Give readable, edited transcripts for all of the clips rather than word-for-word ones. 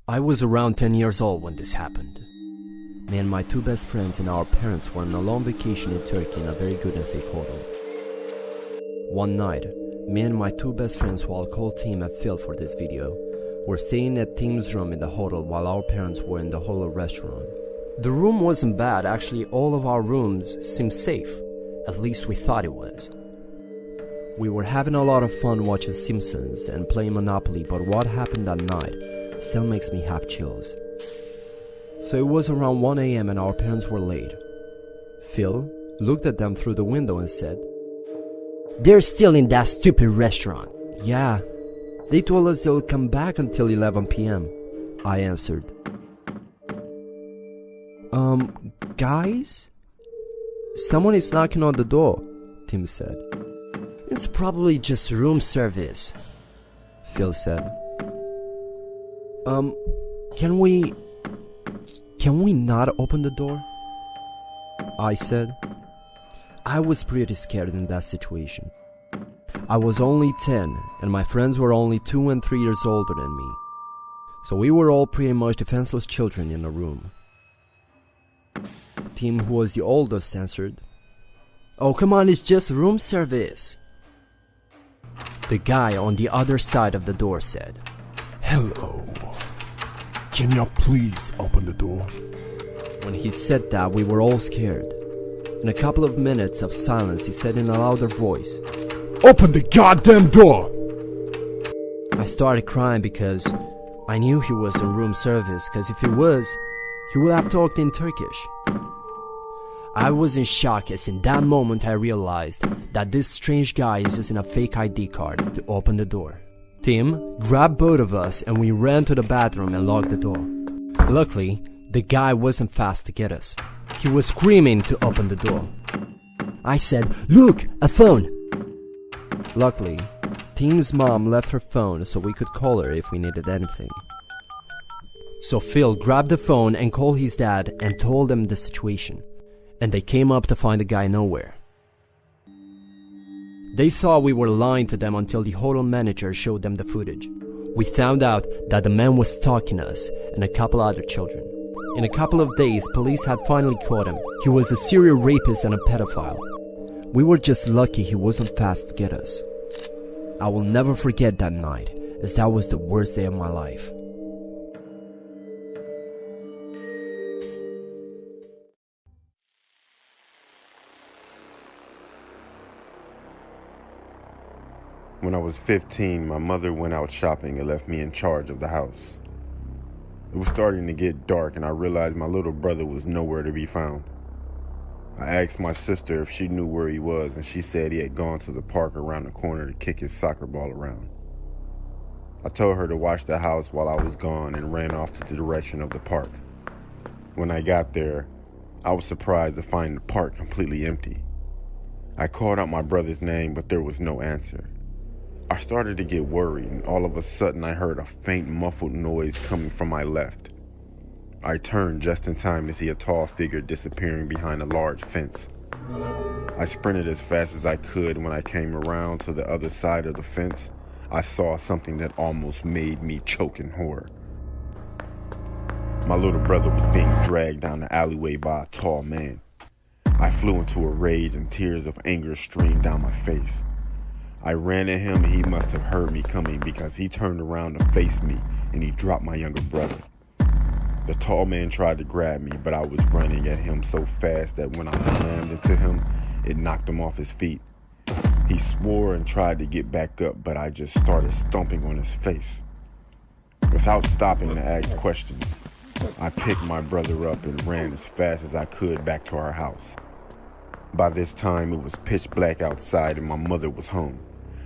I was around 10 years old when this happened. Me and my two best friends and our parents were on a long vacation in Turkey in a very good and safe hotel. One night, me and my two best friends, who I'll call Tim and Phil for this video, were staying at Tim's room in the hotel while our parents were in the hotel restaurant. The room wasn't bad, actually all of our rooms seemed safe. At least we thought it was. We were having a lot of fun watching Simpsons and playing Monopoly, but what happened that night still makes me have chills. So it was around 1 a.m. and our parents were late. Phil looked at them through the window and said, "They're still in that stupid restaurant." "Yeah, they told us they'll come back until 11 p.m. I answered. Guys? Someone is knocking on the door," Tim said. "It's probably just room service," Phil said. Can we not open the door?" I said. I was pretty scared in that situation. I was only 10 and my friends were only 2 and 3 years older than me. So we were all pretty much defenseless children in a room. Tim, who was the oldest, answered, "Oh, come on, it's just room service." The guy on the other side of the door said, "Hello. Can you please open the door?" When he said that, we were all scared. In a couple of minutes of silence, he said in a louder voice, "Open the goddamn door!" I started crying because I knew he was in room service, because if he was, he would have talked in Turkish. I was in shock as in that moment I realized that this strange guy is using a fake ID card to open the door. Tim grabbed both of us and we ran to the bathroom and locked the door. Luckily, the guy wasn't fast to get us. He was screaming to open the door. I said, "Look, a phone!" Luckily, Tim's mom left her phone so we could call her if we needed anything. So Phil grabbed the phone and called his dad and told them the situation. And they came up to find the guy nowhere. They thought we were lying to them until the hotel manager showed them the footage. We found out that the man was stalking us and a couple other children. In a couple of days, police had finally caught him. He was a serial rapist and a pedophile. We were just lucky he wasn't fast to get us. I will never forget that night, as that was the worst day of my life. When I was 15, my mother went out shopping and left me in charge of the house. It was starting to get dark and I realized my little brother was nowhere to be found. I asked my sister if she knew where he was and she said he had gone to the park around the corner to kick his soccer ball around. I told her to watch the house while I was gone and ran off to the direction of the park. When I got there, I was surprised to find the park completely empty. I called out my brother's name, but there was no answer. I started to get worried, and all of a sudden I heard a faint muffled noise coming from my left. I turned just in time to see a tall figure disappearing behind a large fence. I sprinted as fast as I could. When I came around to the other side of the fence, I saw something that almost made me choke in horror. My little brother was being dragged down the alleyway by a tall man. I flew into a rage and tears of anger streamed down my face. I ran at him and he must have heard me coming because he turned around to face me and he dropped my younger brother. The tall man tried to grab me, but I was running at him so fast that when I slammed into him, it knocked him off his feet. He swore and tried to get back up, but I just started stomping on his face. Without stopping to ask questions, I picked my brother up and ran as fast as I could back to our house. By this time, it was pitch black outside and my mother was home.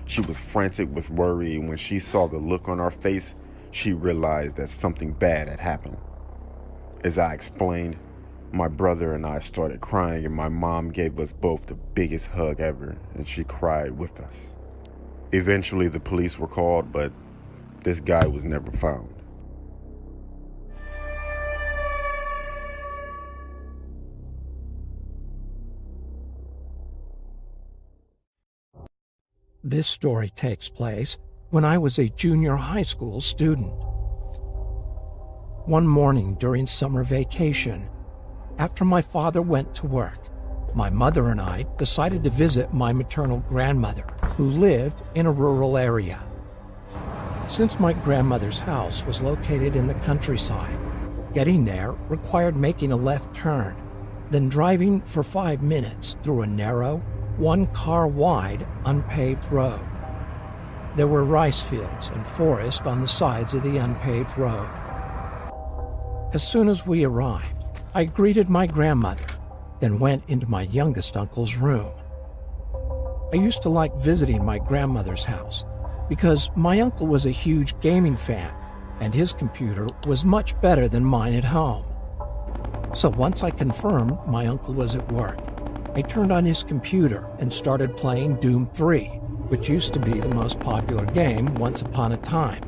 She was frantic with worry, and when she saw the look on our face, she realized that something bad had happened. As I explained, my brother and I started crying, and my mom gave us both the biggest hug ever, and she cried with us. Eventually, the police were called, but this guy was never found. This story takes place when I was a junior high school student. One morning during summer vacation, after my father went to work, my mother and I decided to visit my maternal grandmother, who lived in a rural area. Since my grandmother's house was located in the countryside, getting there required making a left turn, then driving for 5 minutes through a narrow, one-car-wide, unpaved road. There were rice fields and forest on the sides of the unpaved road. As soon as we arrived, I greeted my grandmother, then went into my youngest uncle's room. I used to like visiting my grandmother's house because my uncle was a huge gaming fan and his computer was much better than mine at home. So once I confirmed my uncle was at work, I turned on his computer and started playing Doom 3, which used to be the most popular game once upon a time.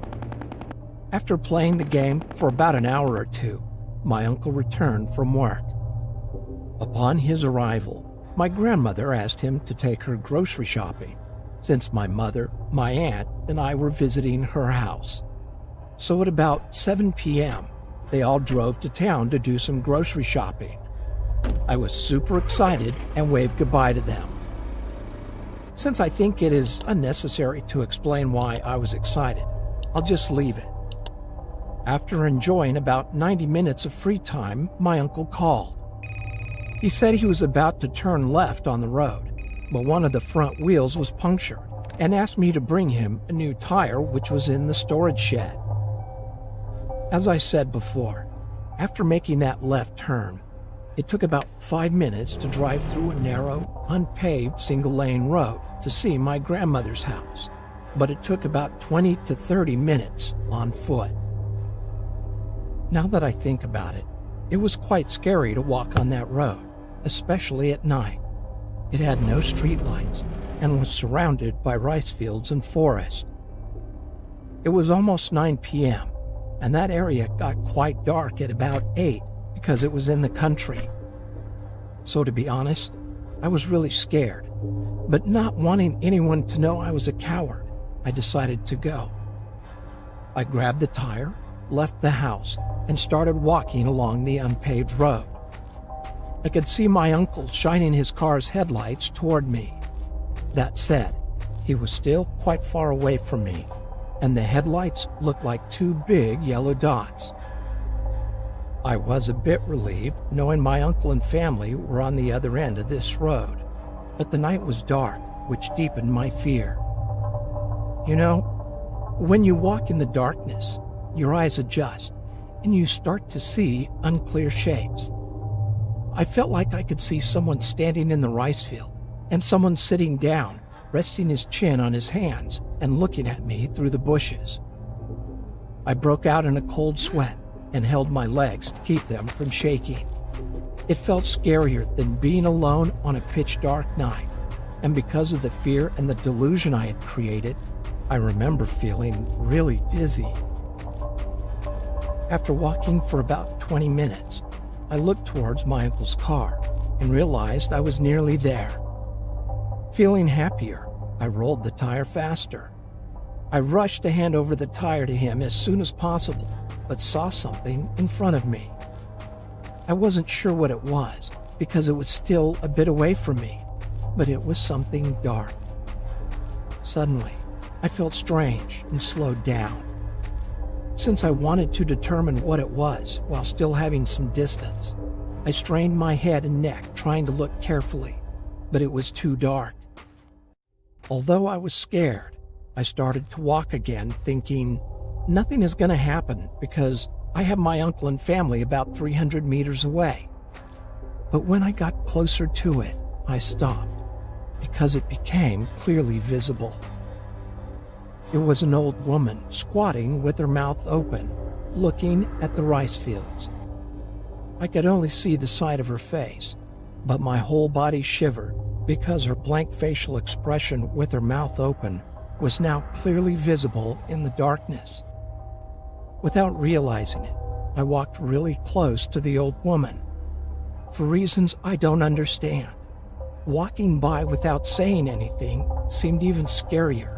After playing the game for about an hour or two, my uncle returned from work. Upon his arrival, my grandmother asked him to take her grocery shopping, since my mother, my aunt, and I were visiting her house. So at about 7 p.m., they all drove to town to do some grocery shopping. I was super excited and waved goodbye to them. Since I think it is unnecessary to explain why I was excited, I'll just leave it. After enjoying about 90 minutes of free time, my uncle called. He said he was about to turn left on the road, but one of the front wheels was punctured, and asked me to bring him a new tire which was in the storage shed. As I said before, after making that left turn, it took about 5 minutes to drive through a narrow, unpaved single-lane road to see my grandmother's house, but it took about 20 to 30 minutes on foot. Now that I think about it, it was quite scary to walk on that road, especially at night. It had no streetlights and was surrounded by rice fields and forest. It was almost 9 p.m., and that area got quite dark at about 8 because it was in the country. So to be honest, I was really scared, but not wanting anyone to know I was a coward, I decided to go. I grabbed the tire, left the house, and started walking along the unpaved road. I could see my uncle shining his car's headlights toward me. That said, he was still quite far away from me, and the headlights looked like 2 big yellow dots. I was a bit relieved knowing my uncle and family were on the other end of this road, but the night was dark, which deepened my fear. You know, when you walk in the darkness, your eyes adjust, and you start to see unclear shapes. I felt like I could see someone standing in the rice field, and someone sitting down, resting his chin on his hands and looking at me through the bushes. I broke out in a cold sweat and held my legs to keep them from shaking. It felt scarier than being alone on a pitch-dark night, and because of the fear and the delusion I had created, I remember feeling really dizzy. After walking for about 20 minutes, I looked towards my uncle's car and realized I was nearly there. Feeling happier, I rolled the tire faster. I rushed to hand over the tire to him as soon as possible, but saw something in front of me. I wasn't sure what it was because it was still a bit away from me, but it was something dark. Suddenly, I felt strange and slowed down. Since I wanted to determine what it was while still having some distance, I strained my head and neck trying to look carefully, but it was too dark. Although I was scared, I started to walk again, thinking, nothing is going to happen because I have my uncle and family about 300 meters away. But when I got closer to it, I stopped because it became clearly visible. It was an old woman squatting with her mouth open, looking at the rice fields. I could only see the side of her face, but my whole body shivered because her blank facial expression with her mouth open was now clearly visible in the darkness. Without realizing it, I walked really close to the old woman. For reasons I don't understand, walking by without saying anything seemed even scarier.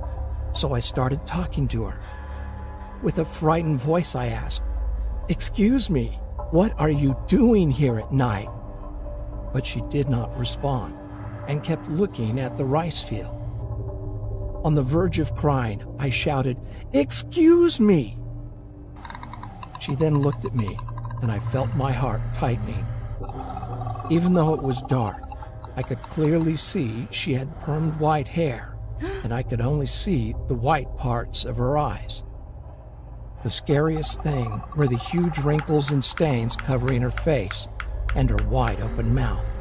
So I started talking to her. With a frightened voice, I asked, "Excuse me, what are you doing here at night?" But she did not respond and kept looking at the rice field. On the verge of crying, I shouted, "Excuse me!" She then looked at me, and I felt my heart tightening. Even though it was dark, I could clearly see she had permed white hair, and I could only see the white parts of her eyes. The scariest thing were the huge wrinkles and stains covering her face and her wide-open mouth.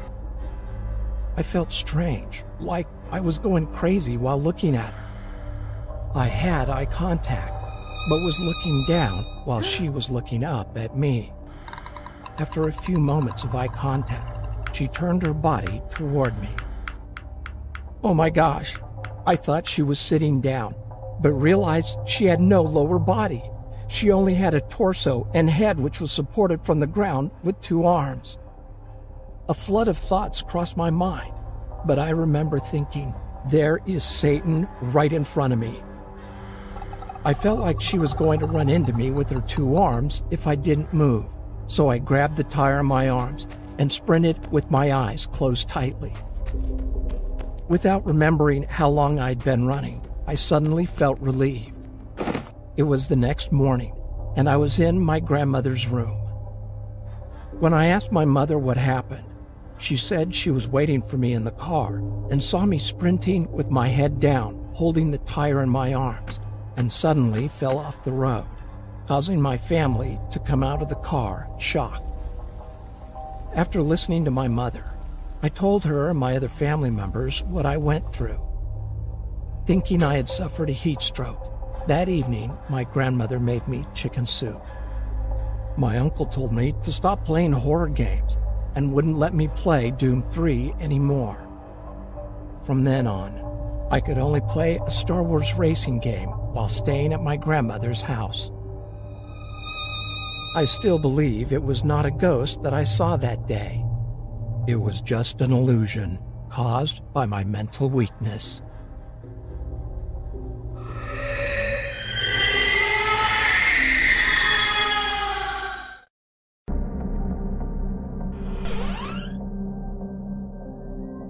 I felt strange, like I was going crazy while looking at her. I had eye contact, but was looking down while she was looking up at me. After a few moments of eye contact, she turned her body toward me. Oh my gosh, I thought she was sitting down, but realized she had no lower body. She only had a torso and head which was supported from the ground with 2 arms. A flood of thoughts crossed my mind, but I remember thinking, there is Satan right in front of me. I felt like she was going to run into me with her 2 arms if I didn't move, so I grabbed the tire in my arms and sprinted with my eyes closed tightly. Without remembering how long I'd been running, I suddenly felt relieved. It was the next morning, and I was in my grandmother's room. When I asked my mother what happened, she said she was waiting for me in the car and saw me sprinting with my head down, holding the tire in my arms, and suddenly fell off the road, causing my family to come out of the car shocked. After listening to my mother, I told her and my other family members what I went through. Thinking I had suffered a heat stroke, that evening my grandmother made me chicken soup. My uncle told me to stop playing horror games and wouldn't let me play Doom 3 anymore. From then on, I could only play a Star Wars racing game while staying at my grandmother's house. I still believe it was not a ghost that I saw that day. It was just an illusion caused by my mental weakness.